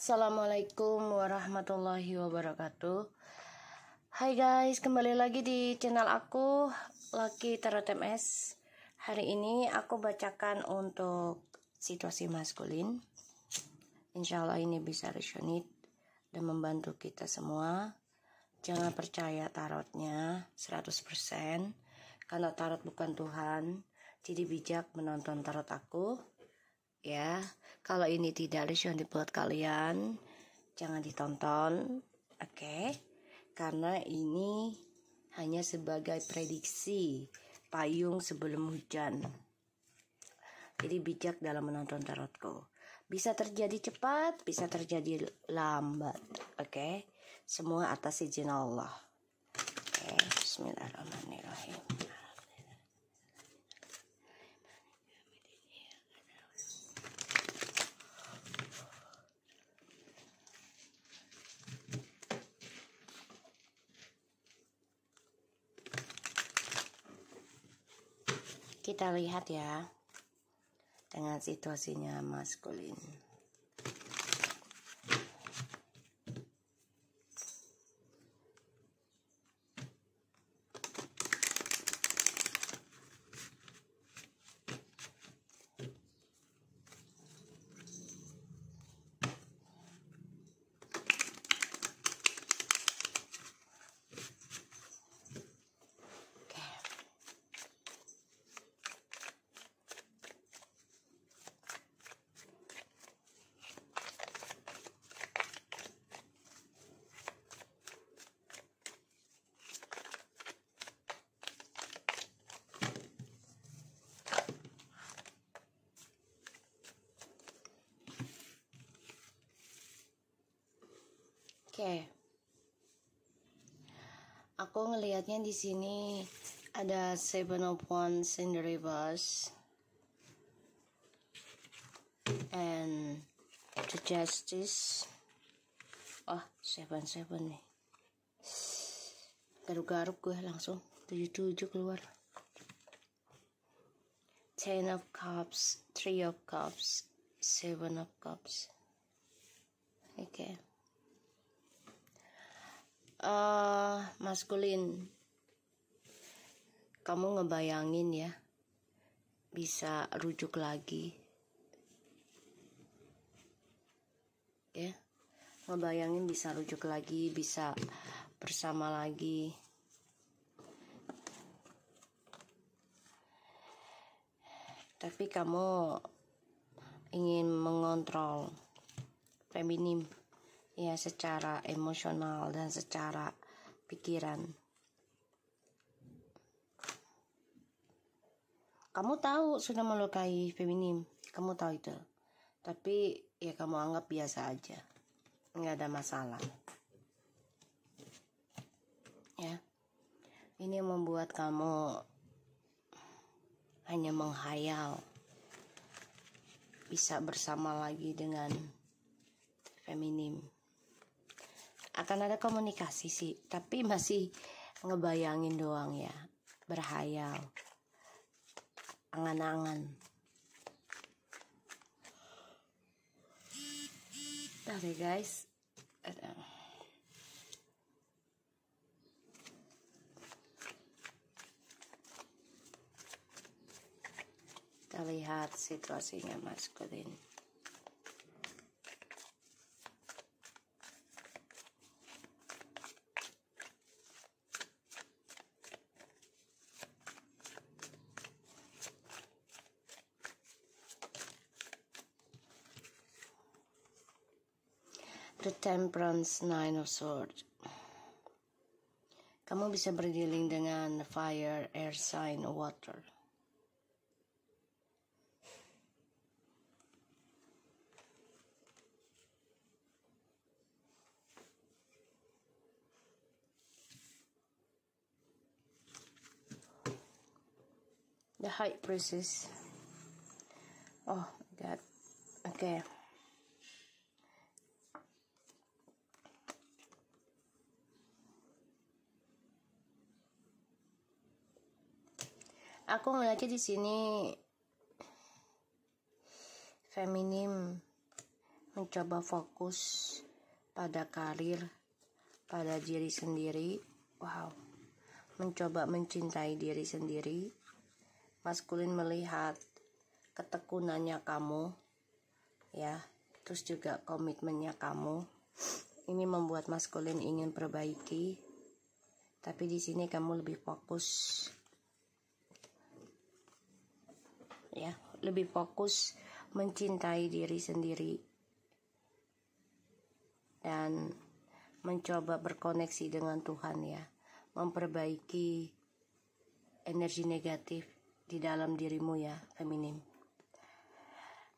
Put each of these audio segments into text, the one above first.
Assalamualaikum warahmatullahi wabarakatuh. Hai guys, kembali lagi di channel aku Lucky Tarot MS. Hari ini aku bacakan untuk situasi maskulin. Insya Allah ini bisa resonate dan membantu kita semua. Jangan percaya tarotnya 100%, karena tarot bukan Tuhan. Jadi bijak menonton tarot aku. Ya, kalau ini tidak resonate buat kalian, jangan ditonton, oke? Karena ini hanya sebagai prediksi payung sebelum hujan. Jadi bijak dalam menonton tarotku. Bisa terjadi cepat, bisa terjadi lambat, oke? Semua atas izin Allah. Oke, bismillahirrahmanirrahim. Kita lihat ya dengan situasinya maskulin. Oke. Aku ngelihatnya di sini ada Seven of Wands in the reverse and the Justice. Oh, Seven nih. Garuk-garuk gue langsung 77 keluar. Ten of Cups, Three of Cups, Seven of Cups. Oke. Maskulin, kamu ngebayangin ya, bisa rujuk lagi ya, ngebayangin bisa rujuk lagi, bisa bersama lagi. Tapi kamu ingin mengontrol feminim ya, secara emosional dan secara pikiran. Kamu tahu sudah melukai feminim, kamu tahu itu. Tapi ya kamu anggap biasa aja, nggak ada masalah. Ya, ini membuat kamu hanya menghayal bisa bersama lagi dengan feminim. Akan ada komunikasi sih, tapi masih ngebayangin doang ya, berhayal, angan-angan. Oke guys, kita lihat situasinya maskulin. The Temperance, Nine of Swords. Kamu bisa berdealing dengan fire, air sign, water. The High Priestess. Oh my God. Okay. Aku ngeliatnya di sini feminim mencoba fokus pada karir, pada diri sendiri. Wow, mencoba mencintai diri sendiri. Maskulin melihat ketekunannya kamu, ya, terus juga komitmennya kamu. Ini membuat maskulin ingin perbaiki, tapi di sini kamu lebih fokus, ya, lebih fokus mencintai diri sendiri dan mencoba berkoneksi dengan Tuhan, ya, memperbaiki energi negatif di dalam dirimu, ya, feminim.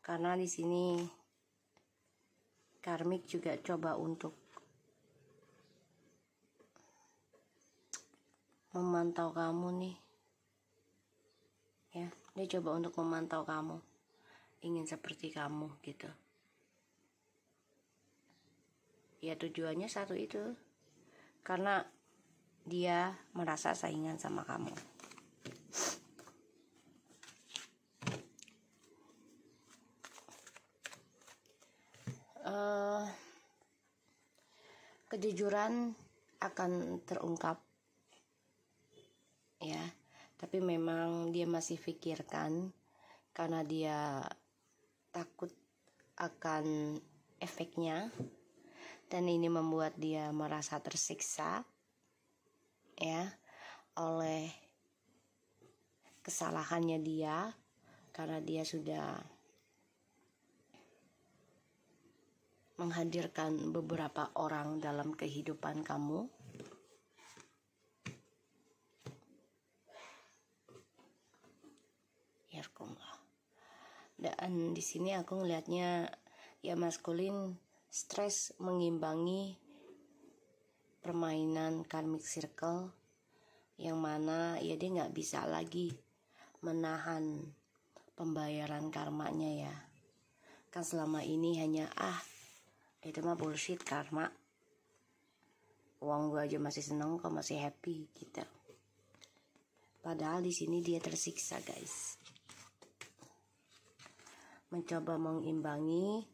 Karena di sini karmik juga coba untuk memantau kamu nih, ya, dia coba untuk memantau kamu, ingin seperti kamu gitu. Ya, tujuannya satu itu, karena dia merasa saingan sama kamu. Kejujuran akan terungkap, ya, tapi memang dia masih pikirkan karena dia takut akan efeknya, dan ini membuat dia merasa tersiksa, ya, oleh kesalahannya dia, karena dia sudah menghadirkan beberapa orang dalam kehidupan kamu. Dan di sini aku ngelihatnya, ya, maskulin stres mengimbangi permainan karmic circle, yang mana ya dia nggak bisa lagi menahan pembayaran karmanya, ya. Kan selama ini hanya itu mah bullshit karma, uang gue aja masih seneng kok, masih happy gitu. Padahal di sini dia tersiksa, guys. Mencoba mengimbangi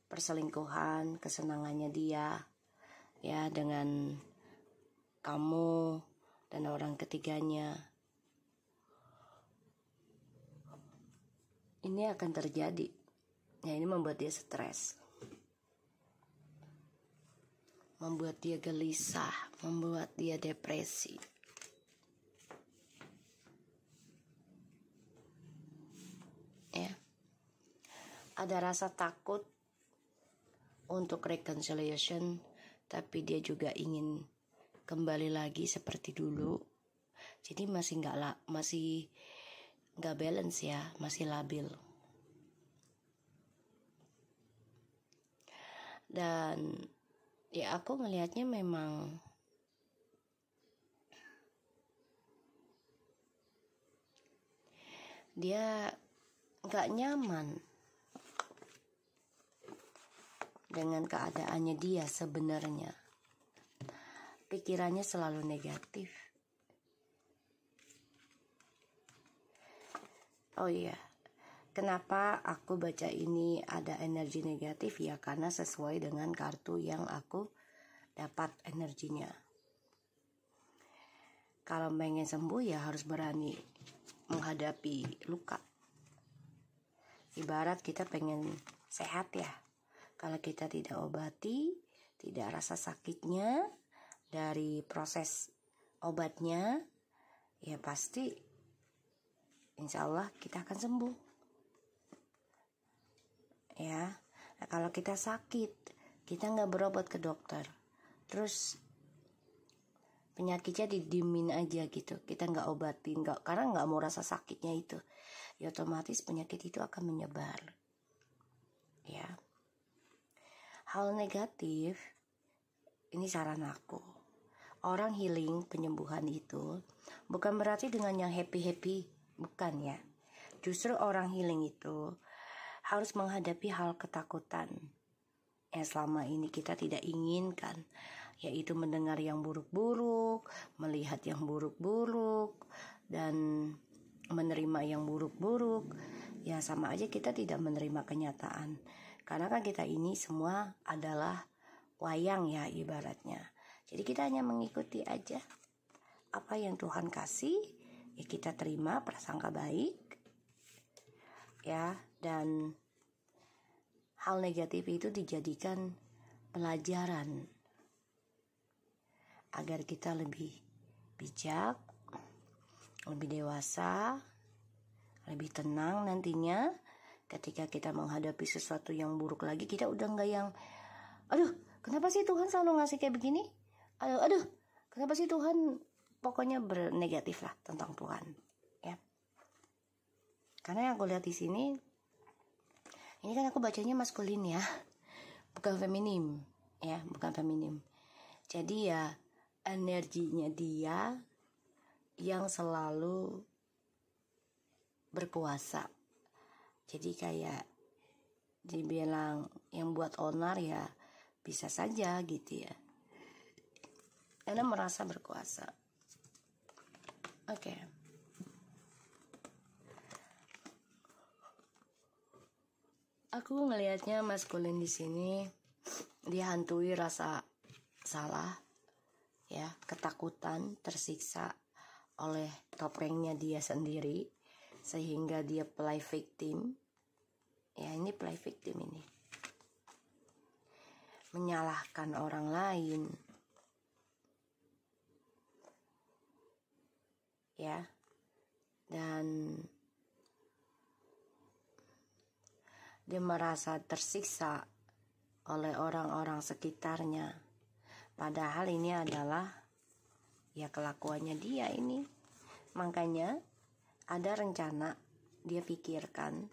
perselingkuhan, kesenangannya dia, ya, dengan kamu dan orang ketiganya. Ini akan terjadi, ya, ini membuat dia stres, membuat dia gelisah, membuat dia depresi. Ya, ada rasa takut untuk reconciliation, tapi dia juga ingin kembali lagi seperti dulu. Jadi masih nggak balance, ya, masih labil. Dan ya, aku melihatnya memang dia nggak nyaman dengan keadaannya dia sebenarnya. Pikirannya selalu negatif. Oh iya, kenapa aku baca ini ada energi negatif? Ya, karena sesuai dengan kartu yang aku dapat energinya. Kalau pengen sembuh, ya harus berani menghadapi luka. Ibarat kita pengen sehat, ya, kalau kita tidak obati, tidak rasa sakitnya dari proses obatnya, ya pasti insya Allah kita akan sembuh, ya. Nah, kalau kita sakit, kita nggak berobat ke dokter, terus penyakitnya didiemin aja gitu, kita nggak obatin, karena nggak mau rasa sakitnya itu, ya otomatis penyakit itu akan menyebar, ya. Hal negatif, ini saran aku, orang healing, penyembuhan itu bukan berarti dengan yang happy-happy, bukan, ya. Justru orang healing itu harus menghadapi hal ketakutan yang selama ini kita tidak inginkan, yaitu mendengar yang buruk-buruk, melihat yang buruk-buruk, dan menerima yang buruk-buruk. Ya, sama aja kita tidak menerima kenyataan. Karena kan kita ini semua adalah wayang ya ibaratnya. Jadi kita hanya mengikuti aja apa yang Tuhan kasih, ya kita terima prasangka baik ya, dan hal negatif itu dijadikan pelajaran agar kita lebih bijak, lebih dewasa, lebih tenang nantinya ketika kita menghadapi sesuatu yang buruk lagi. Kita udah nggak yang aduh kenapa sih Tuhan selalu ngasih kayak begini, aduh kenapa sih Tuhan, pokoknya bernegatif lah tentang Tuhan ya. Karena yang aku lihat di sini, ini kan aku bacanya maskulin ya, bukan feminim ya, bukan feminim. Jadi ya energinya dia yang selalu berkuasa. Jadi kayak dibilang yang buat onar ya bisa saja gitu ya, karena merasa berkuasa. Oke. Aku ngelihatnya maskulin di sini dihantui rasa salah ya, ketakutan, tersiksa oleh topengnya dia sendiri sehingga dia play victim. Ya, ini play victim ini. Menyalahkan orang lain. Ya. Dan dia merasa tersiksa oleh orang-orang sekitarnya. Padahal ini adalah ya kelakuannya dia ini. Makanya ada rencana dia pikirkan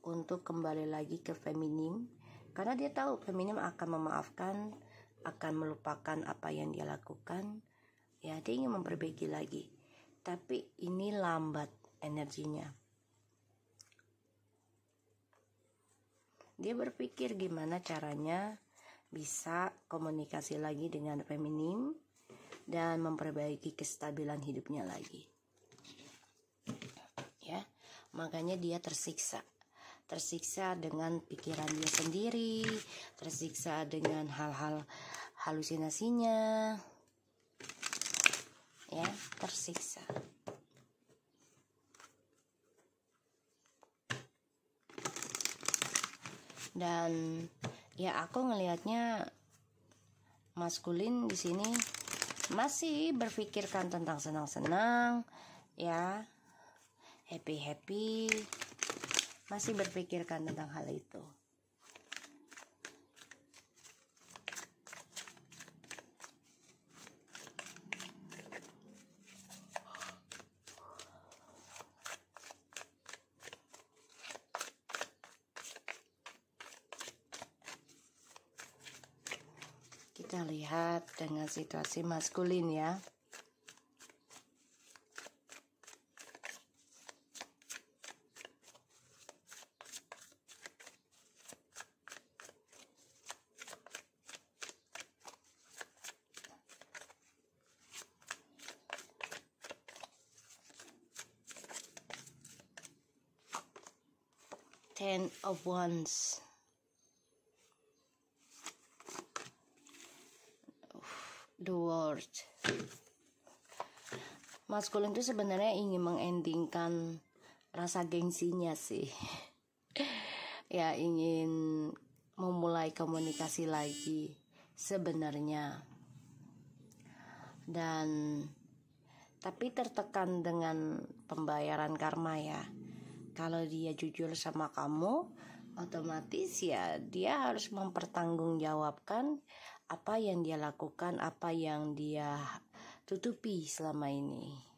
untuk kembali lagi ke feminim. Karena dia tahu feminim akan memaafkan, akan melupakan apa yang dia lakukan. Ya, dia ingin memperbaiki lagi. Tapi ini lambat energinya. Dia berpikir gimana caranya bisa komunikasi lagi dengan feminim dan memperbaiki kestabilan hidupnya lagi. Ya, makanya dia tersiksa dengan pikiran dia sendiri, tersiksa dengan hal-hal halusinasinya. Ya, tersiksa. Dan ya aku ngelihatnya maskulin di sini masih berpikirkan tentang senang-senang ya, happy-happy, masih berpikirkan tentang hal itu. Kita lihat dengan situasi maskulin ya. Ten of Wands. The World. Maskulin itu sebenarnya ingin mengendingkan rasa gengsinya sih. Ya, ingin memulai komunikasi lagi sebenarnya. Dan tapi tertekan dengan pembayaran karma ya. Kalau dia jujur sama kamu, otomatis ya dia harus mempertanggungjawabkan apa yang dia lakukan, apa yang dia tutupi selama ini.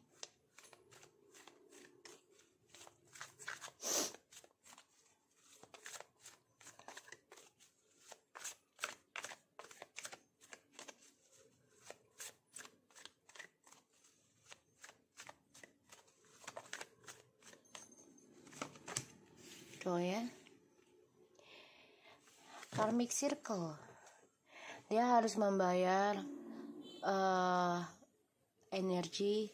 Tuh ya. Karmic circle. Dia harus membayar energi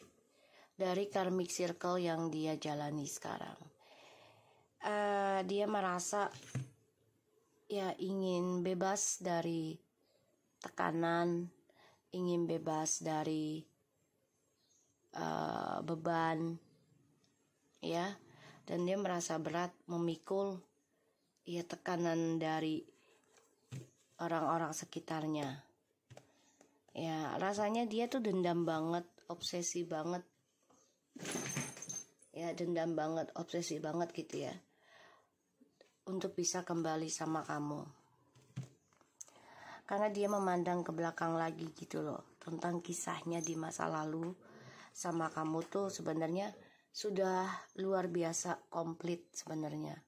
dari karmic circle yang dia jalani sekarang. Dia merasa ya ingin bebas dari tekanan, ingin bebas dari beban, ya, dan dia merasa berat memikul ya tekanan dari orang-orang sekitarnya. Ya, rasanya dia tuh dendam banget, obsesi banget. Ya, dendam banget, obsesi banget gitu ya. Untuk bisa kembali sama kamu. Karena dia memandang ke belakang lagi gitu loh, tentang kisahnya di masa lalu sama kamu tuh sebenarnya sudah luar biasa komplit sebenarnya.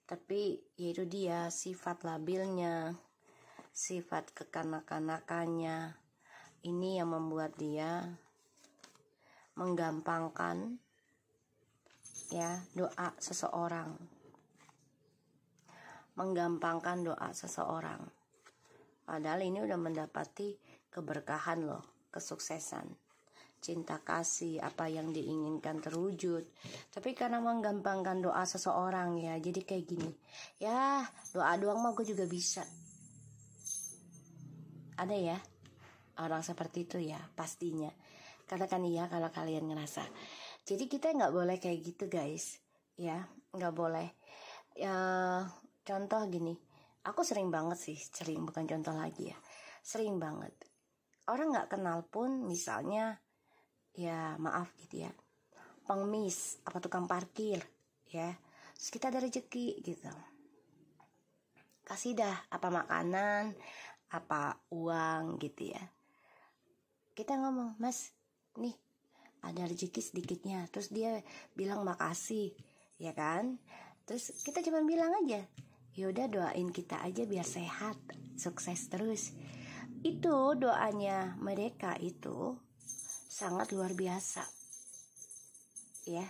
Tapi yaitu dia sifat labilnya, sifat kekanak-kanakannya, ini yang membuat dia menggampangkan ya doa seseorang. Menggampangkan doa seseorang. Padahal ini udah mendapati keberkahan loh, kesuksesan. Cinta kasih, apa yang diinginkan terwujud. Tapi karena menggampangkan doa seseorang ya, jadi kayak gini. Ya, doa doang mah gue juga bisa. Ada ya orang seperti itu ya, pastinya. Karena kan iya kalau kalian ngerasa. Jadi kita nggak boleh kayak gitu guys. Ya, nggak boleh. Ya, contoh gini. Aku sering banget sih, bukan contoh lagi ya. Sering banget. Orang nggak kenal pun misalnya, ya maaf gitu ya, pengemis apa tukang parkir ya, terus kita ada rezeki gitu, kasih dah apa makanan apa uang gitu ya, kita ngomong, mas nih ada rezeki sedikitnya, terus dia bilang makasih ya kan, terus kita cuma bilang aja yaudah doain kita aja biar sehat sukses terus. Itu doanya mereka itu sangat luar biasa ya.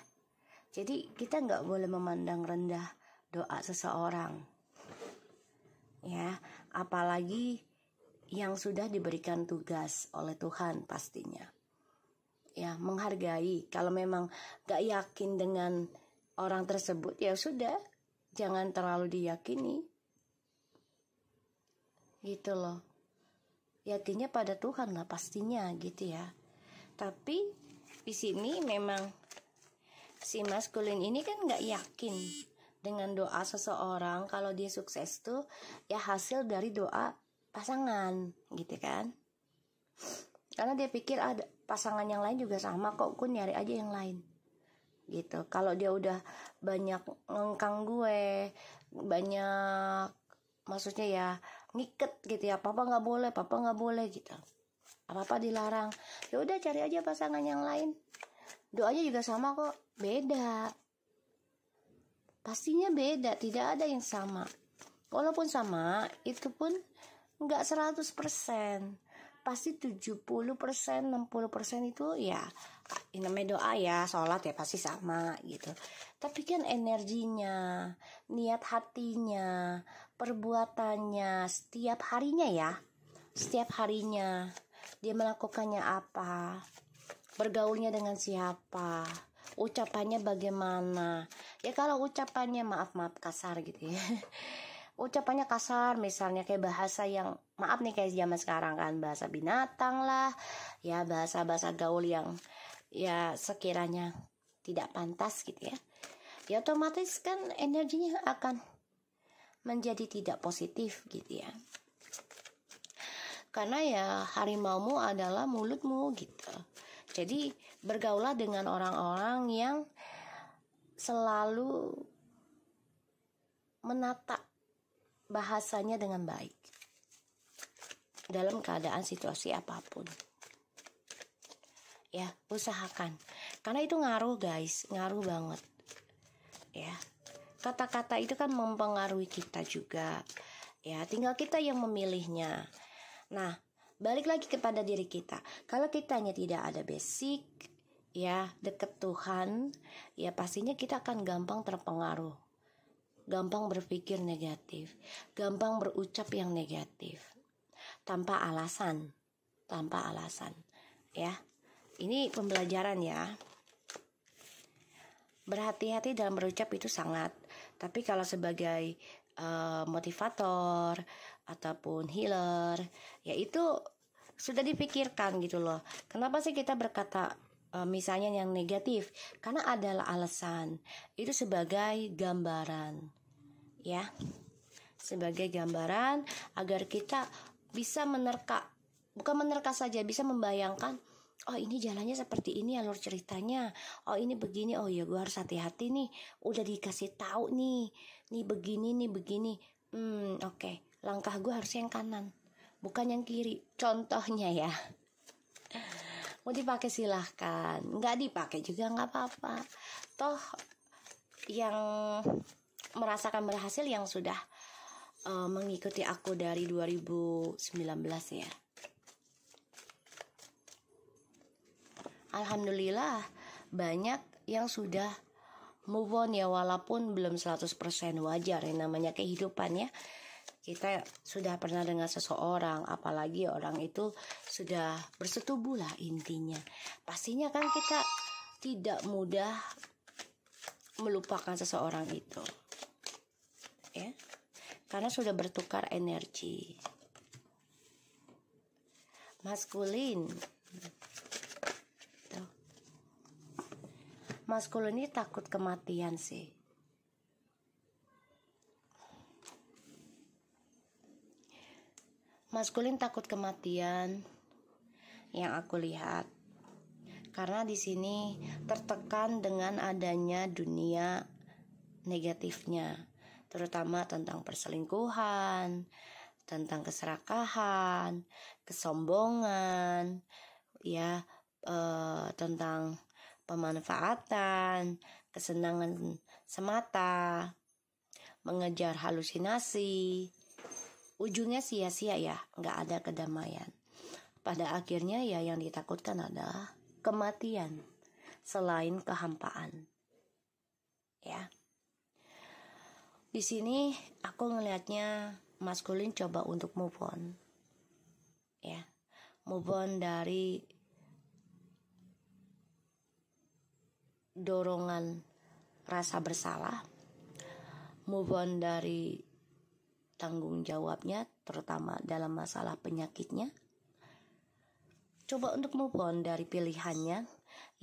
Jadi kita nggak boleh memandang rendah doa seseorang ya, apalagi yang sudah diberikan tugas oleh Tuhan pastinya ya. Menghargai, kalau memang nggak yakin dengan orang tersebut ya sudah, jangan terlalu diyakini gitu loh. Yakinnya pada Tuhan lah pastinya gitu ya. Tapi di sini memang si maskulin ini kan nggak yakin dengan doa seseorang kalau dia sukses tuh ya hasil dari doa pasangan gitu kan. Karena dia pikir ada pasangan yang lain juga sama kok, gue nyari aja yang lain gitu. Kalau dia udah banyak ngengkang gue, banyak maksudnya ya ngiket gitu ya, papa nggak boleh gitu, apa-apa dilarang, ya udah cari aja pasangan yang lain, doanya juga sama kok, beda, pastinya beda, tidak ada yang sama. Walaupun sama itu pun nggak 100%, pasti 70%, 60% itu ya ini namanya doa ya, sholat ya pasti sama gitu. Tapi kan energinya, niat hatinya, perbuatannya setiap harinya ya, setiap harinya dia melakukannya apa, bergaulnya dengan siapa, ucapannya bagaimana. Ya kalau ucapannya maaf kasar gitu ya, ucapannya kasar misalnya kayak bahasa yang maaf nih kayak zaman sekarang kan, bahasa binatang lah ya, bahasa gaul yang ya sekiranya tidak pantas gitu ya, ya otomatis kan energinya akan menjadi tidak positif gitu ya. Karena ya harimaumu adalah mulutmu gitu. Jadi bergaulah dengan orang-orang yang selalu menata bahasanya dengan baik dalam keadaan situasi apapun. Ya, usahakan. Karena itu ngaruh guys, ngaruh banget. Ya. Kata-kata itu kan mempengaruhi kita juga. Ya, tinggal kita yang memilihnya. Nah, balik lagi kepada diri kita. Kalau kitanya tidak ada basic, ya, deket Tuhan, ya pastinya kita akan gampang terpengaruh. Gampang berpikir negatif, gampang berucap yang negatif. Tanpa alasan. Ya. Ini pembelajaran ya. Berhati-hati dalam berucap itu sangat. Tapi kalau sebagai motivator ataupun healer, yaitu sudah dipikirkan gitu loh. Kenapa sih kita berkata misalnya yang negatif? Karena adalah alasan. Itu sebagai gambaran, ya, sebagai gambaran agar kita bisa menerka, bukan menerka saja, bisa membayangkan, oh ini jalannya seperti ini alur ceritanya, oh ini begini, oh ya gue harus hati-hati nih, udah dikasih tahu nih begini nih begini, oke, langkah gue harus yang kanan bukan yang kiri, contohnya ya. Mau dipakai silahkan, nggak dipakai juga nggak apa-apa, toh yang merasakan berhasil yang sudah mengikuti aku dari 2019 ya. Alhamdulillah banyak yang sudah move on ya, walaupun belum 100% wajar, yang namanya kehidupan ya. Kita sudah pernah dengan seseorang, apalagi orang itu sudah bersetubuh lah intinya. Pastinya kan kita tidak mudah melupakan seseorang itu, ya, karena sudah bertukar energi. Maskulin, tuh. Maskulin ini takut kematian sih. Maskulin takut kematian yang aku lihat, karena di sini tertekan dengan adanya dunia negatifnya, terutama tentang perselingkuhan, tentang keserakahan, kesombongan, ya, tentang pemanfaatan, kesenangan semata, mengejar halusinasi. Ujungnya sia-sia ya, nggak ada kedamaian. Pada akhirnya ya yang ditakutkan adalah kematian selain kehampaan. Ya. Di sini aku ngelihatnya maskulin coba untuk move on. Ya. Move on dari dorongan rasa bersalah. Move on dari tanggung jawabnya, terutama dalam masalah penyakitnya. Coba untuk move on dari pilihannya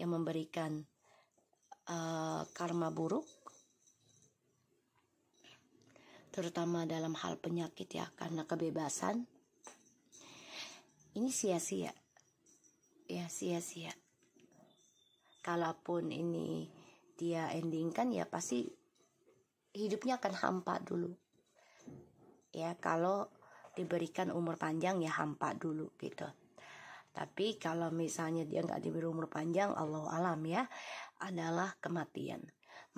yang memberikan karma buruk, terutama dalam hal penyakit ya, karena kebebasan. Ini sia-sia, ya, sia-sia. Kalaupun ini dia endingkan ya pasti hidupnya akan hampa dulu. Ya, kalau diberikan umur panjang ya hampa dulu gitu. Tapi kalau misalnya dia nggak diberi umur panjang, Allahu alam ya, adalah kematian.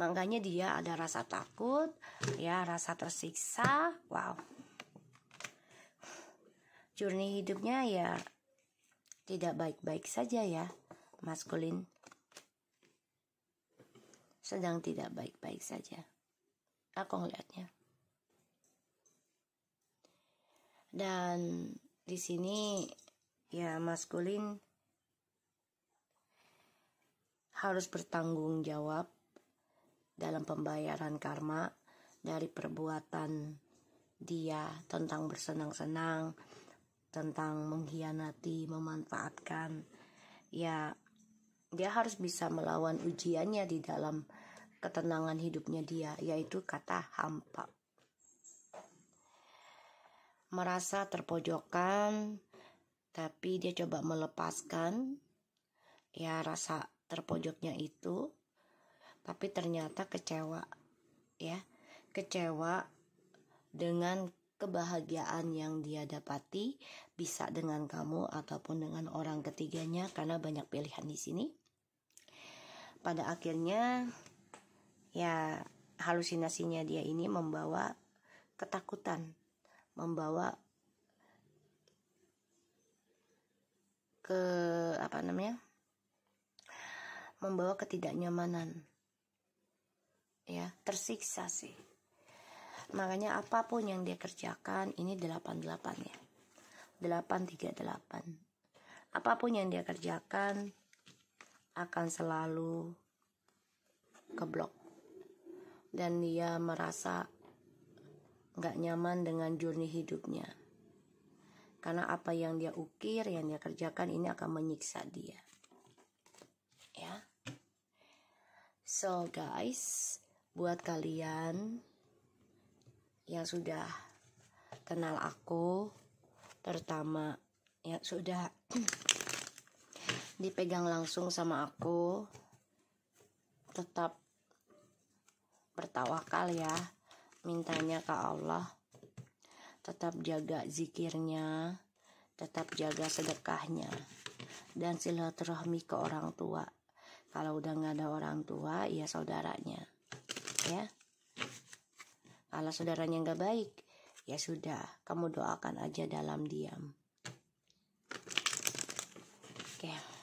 Makanya dia ada rasa takut, ya, rasa tersiksa. Wow. Journey hidupnya ya tidak baik-baik saja ya, maskulin. Sedang tidak baik-baik saja. Aku ngeliatnya. Dan di sini ya maskulin harus bertanggung jawab dalam pembayaran karma dari perbuatan dia tentang bersenang-senang, tentang mengkhianati, memanfaatkan. Ya, dia harus bisa melawan ujiannya di dalam ketenangan hidupnya dia, yaitu kata hampa. Merasa terpojokkan, tapi dia coba melepaskan ya rasa terpojoknya itu, tapi ternyata kecewa, ya, kecewa dengan kebahagiaan yang dia dapati, bisa dengan kamu ataupun dengan orang ketiganya, karena banyak pilihan di sini. Pada akhirnya ya halusinasinya dia ini membawa ketakutan, membawa membawa ketidaknyamanan, ya, tersiksa sih. Makanya apapun yang dia kerjakan, ini 88 ya, 838, apapun yang dia kerjakan akan selalu keblok, dan dia merasa nggak nyaman dengan journey hidupnya. Karena apa yang dia ukir, yang dia kerjakan ini akan menyiksa dia. Ya. So guys, buat kalian yang sudah kenal aku, terutama yang sudah dipegang langsung sama aku, tetap bertawakal ya, mintanya ke Allah. Tetap jaga zikirnya, tetap jaga sedekahnya, dan silaturahmi ke orang tua. Kalau udah nggak ada orang tua, ya saudaranya, ya. Kalau saudaranya nggak baik, ya sudah, kamu doakan aja dalam diam. Oke.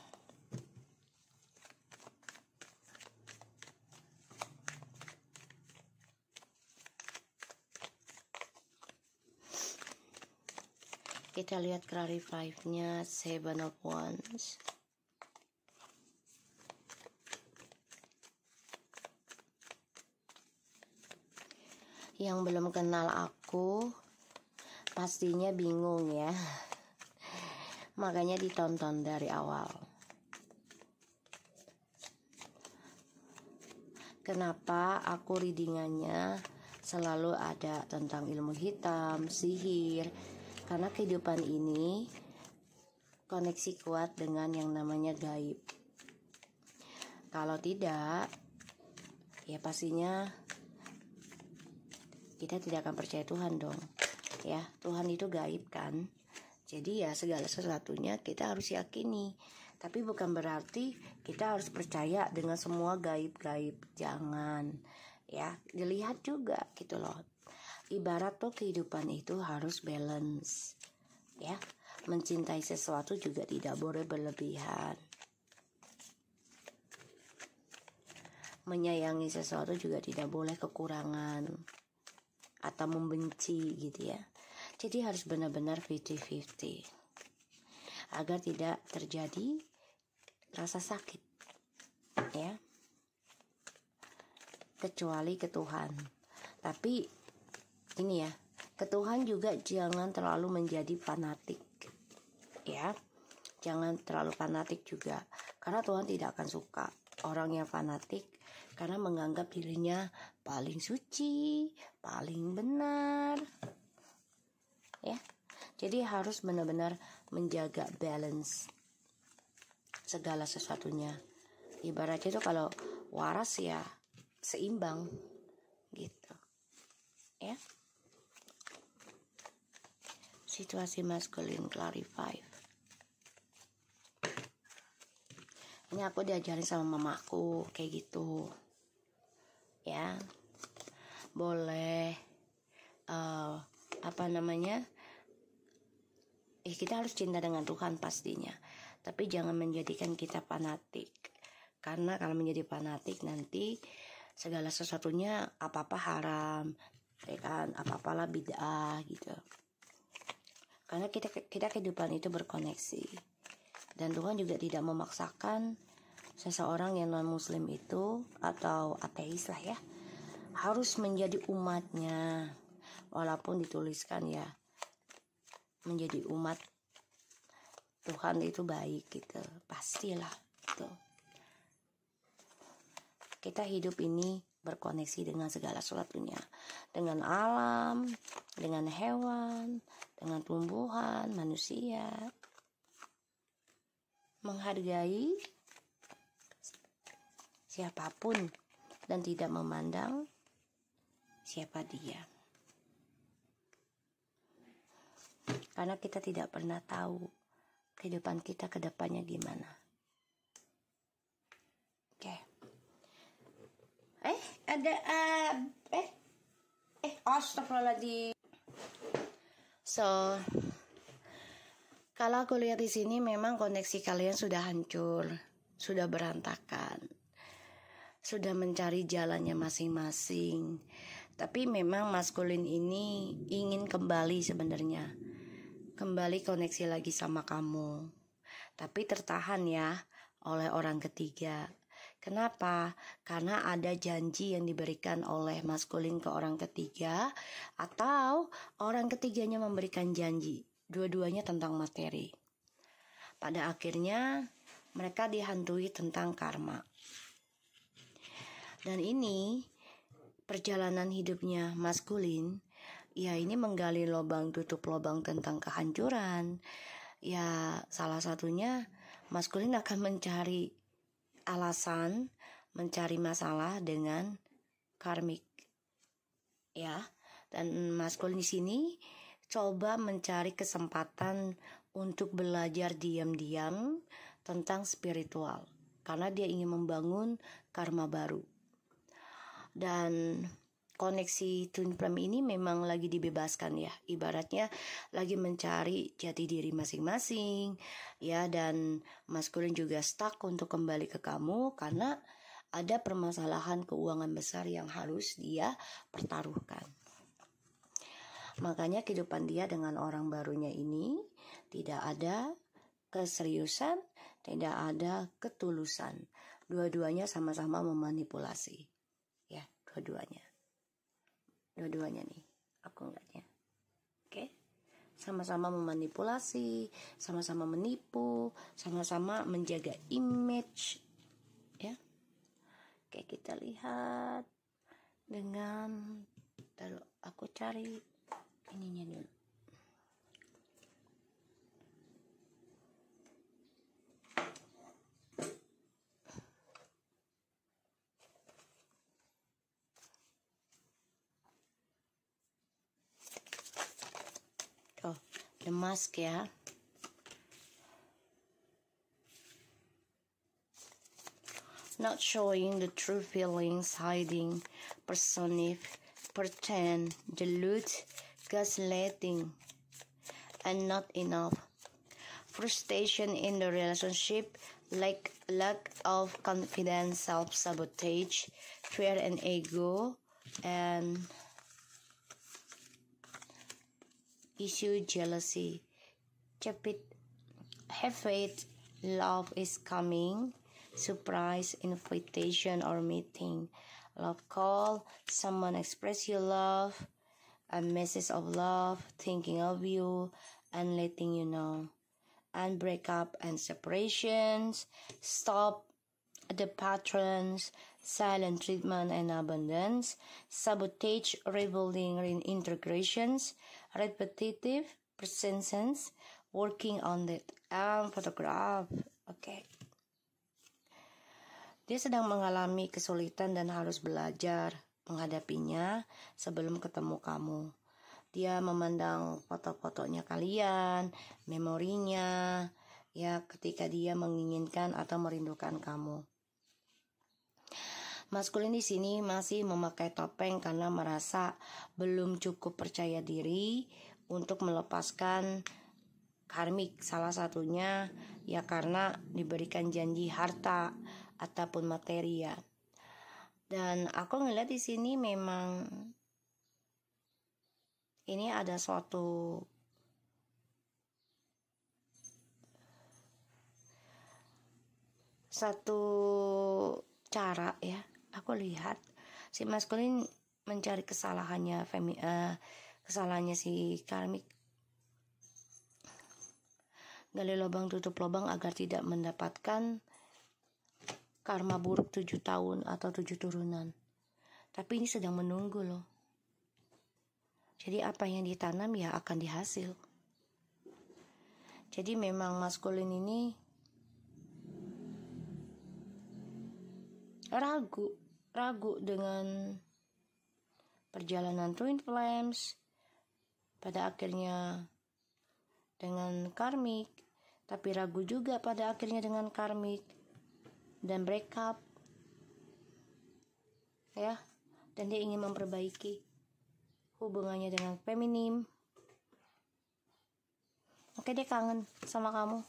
Kita lihat clarify-nya Seven of Wands. Yang belum kenal aku pastinya bingung ya. Makanya ditonton dari awal. Kenapa aku readingannya selalu ada tentang ilmu hitam, sihir? Karena kehidupan ini koneksi kuat dengan yang namanya gaib. Kalau tidak, ya pastinya kita tidak akan percaya Tuhan dong. Ya, Tuhan itu gaib kan. Jadi ya segala sesuatunya kita harus yakini. Tapi bukan berarti kita harus percaya dengan semua gaib-gaib. Jangan. Ya, dilihat juga gitu loh. Ibarat tuh kehidupan itu harus balance. Ya, mencintai sesuatu juga tidak boleh berlebihan. Menyayangi sesuatu juga tidak boleh kekurangan atau membenci gitu ya. Jadi harus benar-benar 50-50 agar tidak terjadi rasa sakit ya, kecuali ke Tuhan. Tapi ini ya, ke Tuhan juga jangan terlalu menjadi fanatik ya. Jangan terlalu fanatik juga, karena Tuhan tidak akan suka orang yang fanatik karena menganggap dirinya paling suci, paling benar ya. Jadi harus benar-benar menjaga balance segala sesuatunya. Ibaratnya itu kalau waras ya seimbang gitu ya. Situasi maskulin clarify. Ini aku diajarin sama mamaku kayak gitu ya. Boleh kita harus cinta dengan Tuhan pastinya, tapi jangan menjadikan kita fanatik. Karena kalau menjadi fanatik nanti segala sesuatunya apa-apa haram ya kan, apa-apalah bid'ah gitu. Karena kita kehidupan itu berkoneksi, dan Tuhan juga tidak memaksakan seseorang yang non muslim itu atau ateis lah ya harus menjadi umatnya. Walaupun dituliskan ya menjadi umat Tuhan itu baik gitu, pastilah gitu. Kita hidup ini berkoneksi dengan segala sesuatunya, dengan alam, dengan hewan, dengan tumbuhan, manusia. Menghargai siapapun dan tidak memandang siapa dia. Karena kita tidak pernah tahu kehidupan kita ke depannya gimana. Oke. Astagfirullahaladzim. So, kalau aku lihat di sini memang koneksi kalian sudah hancur, sudah berantakan, sudah mencari jalannya masing-masing. Tapi memang maskulin ini ingin kembali sebenarnya, kembali koneksi lagi sama kamu. Tapi tertahan ya oleh orang ketiga. Kenapa? Karena ada janji yang diberikan oleh maskulin ke orang ketiga, atau orang ketiganya memberikan janji. Dua-duanya tentang materi. Pada akhirnya mereka dihantui tentang karma. Dan ini perjalanan hidupnya maskulin, ya ini menggali lubang tutup lubang tentang kehancuran. Ya salah satunya maskulin akan mencari alasan, mencari masalah dengan karmik. Ya, dan maskulin di sini coba mencari kesempatan untuk belajar diam-diam tentang spiritual, karena dia ingin membangun karma baru. Dan koneksi twin flame ini memang lagi dibebaskan ya, ibaratnya lagi mencari jati diri masing-masing ya, dan maskulin juga stuck untuk kembali ke kamu karena ada permasalahan keuangan besar yang harus dia pertaruhkan. Makanya kehidupan dia dengan orang barunya ini tidak ada keseriusan, tidak ada ketulusan. Dua-duanya sama-sama memanipulasi. Ya, dua-duanya nih, aku enggaknya. Oke, sama-sama memanipulasi, sama-sama menipu, sama-sama menjaga image, ya. Oke, kita lihat dengan, taruh aku cari ininya dulu. Oh, the mask ya. Not showing the true feelings, hiding, pretend, delude, gaslighting, and not enough. Frustration in the relationship, lack of confidence, self-sabotage, fear and ego, and issue jealousy. Have faith, love is coming, surprise, invitation or meeting, love call, someone express your love, a message of love, thinking of you and letting you know, and breakup and separations, stop the patterns, silent treatment and abundance, sabotage, rebuilding, reintegrations, repetitive persistence, working on it, and photograph. Oke. Dia sedang mengalami kesulitan dan harus belajar menghadapinya sebelum ketemu kamu. Dia memandang foto-fotonya kalian, memorinya, ya ketika dia menginginkan atau merindukan kamu. Maskulin di sini masih memakai topeng karena merasa belum cukup percaya diri untuk melepaskan karmik. Salah satunya ya karena diberikan janji harta ataupun materi ya. Dan aku ngeliat di sini memang ini ada suatu cara ya. Aku lihat si maskulin mencari kesalahannya si karmik. Gali lubang tutup lubang agar tidak mendapatkan karma buruk 7 tahun atau 7 turunan. Tapi ini sedang menunggu loh. Jadi apa yang ditanam ya akan dihasil. Jadi memang maskulin ini ragu dengan perjalanan twin flames, pada akhirnya dengan karmik, tapi ragu juga pada akhirnya dengan karmik dan breakup ya, dan dia ingin memperbaiki hubungannya dengan feminim. Oke, dia kangen sama kamu.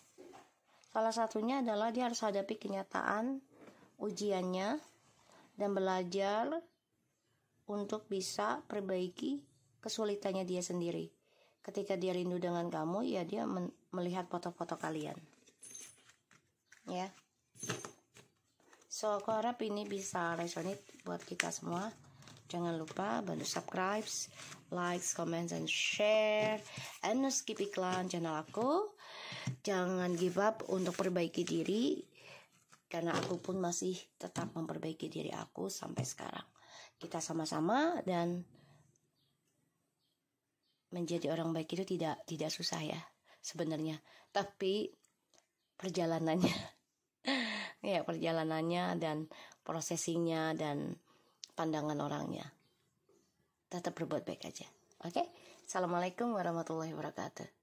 Salah satunya adalah dia harus hadapi kenyataan ujiannya dan belajar untuk bisa perbaiki kesulitannya dia sendiri. Ketika dia rindu dengan kamu, ya dia melihat foto-foto kalian. Ya. So aku harap ini bisa resonate buat kita semua. Jangan lupa bantu subscribe, like, comment, and share, and no skip iklan channel aku. Jangan give up untuk perbaiki diri, karena aku pun masih tetap memperbaiki diri aku sampai sekarang. Kita sama-sama, dan menjadi orang baik itu tidak susah ya sebenarnya, tapi perjalanannya ya, perjalanannya dan processingnya dan pandangan orangnya. Tetap berbuat baik aja. Oke? Assalamualaikum warahmatullahi wabarakatuh.